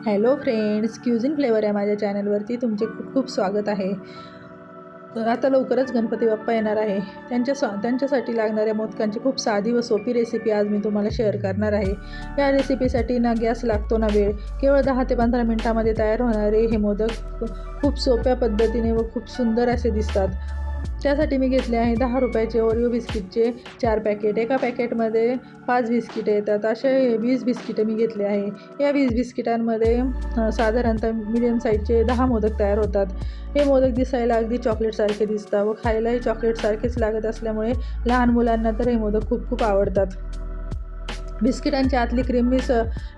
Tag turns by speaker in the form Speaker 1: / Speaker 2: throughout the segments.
Speaker 1: Hello friends, cuisine flavour या माझ्या चॅनलवरती तुमचे खूप खूप स्वागत आहे. आता लवकरच गणपती बाप्पा येणार आहे. त्यांच्यासाठी लागणाऱ्या मोदकांची खूप साधी व सोपी रेसिपी आज मी तुम्हाला शेअर करणार आहे. या रेसिपीसाठी ना गॅस लागतो ना वेळ. केवळ 10 ते 15 मिनिटांमध्ये तयार होणारे हे मोदक खूप सोप्या पद्धतीने व खूप सुंदर असे दिसतात. त्यासाठी मी घेतले आहे 10 रुपयाचे ओरिओ बिस्किटचे 4 पॅकेट. एका पॅकेटमध्ये 5 बिस्किटं येतात. असे 20 बिस्किटं मी घेतले आहे. या 20 बिस्किटांमध्ये साधारणतः मिडियम साईजचे 10 मोदक तयार होतात. हे मोदक दिसायला अगदी चॉकलेटसारखे दिसतात व खायलाही चॉकलेटसारखेच लागत असल्यामुळे लहान मुलांना तर हे मोदक खूप खूप आवडतात. बिस्किटांची आतली क्रीम मी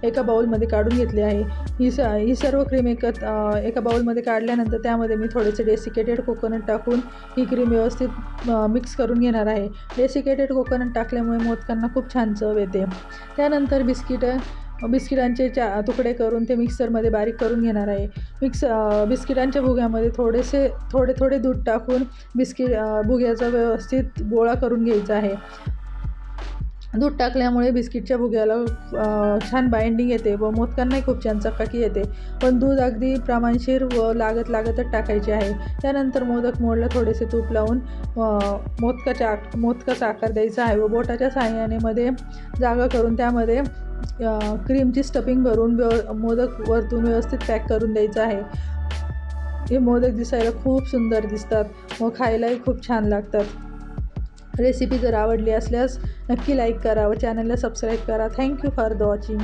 Speaker 1: एका बाउलमध्ये काढून घेतली आहे. ही सर्व क्रीम एका बाउलमध्ये काढल्यानंतर त्यामध्ये मी थोडेसे डेसिकेटेड कोकोनट टाकून ही क्रीम व्यवस्थित मिक्स करून घेणार आहे. डेसिकेटेड कोकोनट टाकल्यामुळे मोदकांना खूप छान चव येते. त्यानंतर बिस्किटांचे तुकडे करून ते मिक्सरमध्ये बारीक करून घेणार आहे. बिस्किटांच्या भुग्यामध्ये थोडे दूध टाकून भुग्याचा व्यवस्थित गोळा करून घ्यायचा आहे. दूध टाकल्यामुळे बिस्किटच्या भुग्याला छान बाइंडिंग येते व मोदकांनाही खूप छान चकाकी येते. पण दूध अगदी प्रमाणशीर व लागतच टाकायचे आहे. त्यानंतर मोदक मोडला थोडेसे तूप लावून मोदकाचा आकार द्यायचा आहे व बोटाच्या साहाय्याने मध्ये जागा करून त्यामध्ये क्रीमची स्टफिंग भरून मोदक वरतून व्यवस्थित पॅक करून द्यायचं आहे. हे मोदक दिसायला खूप सुंदर दिसतात व खायलाही खूप छान लागतात. रेसिपी जर आवडली असल्यास नक्की लाईक करा व चॅनलला सबस्क्राईब करा. Thank you for the watching.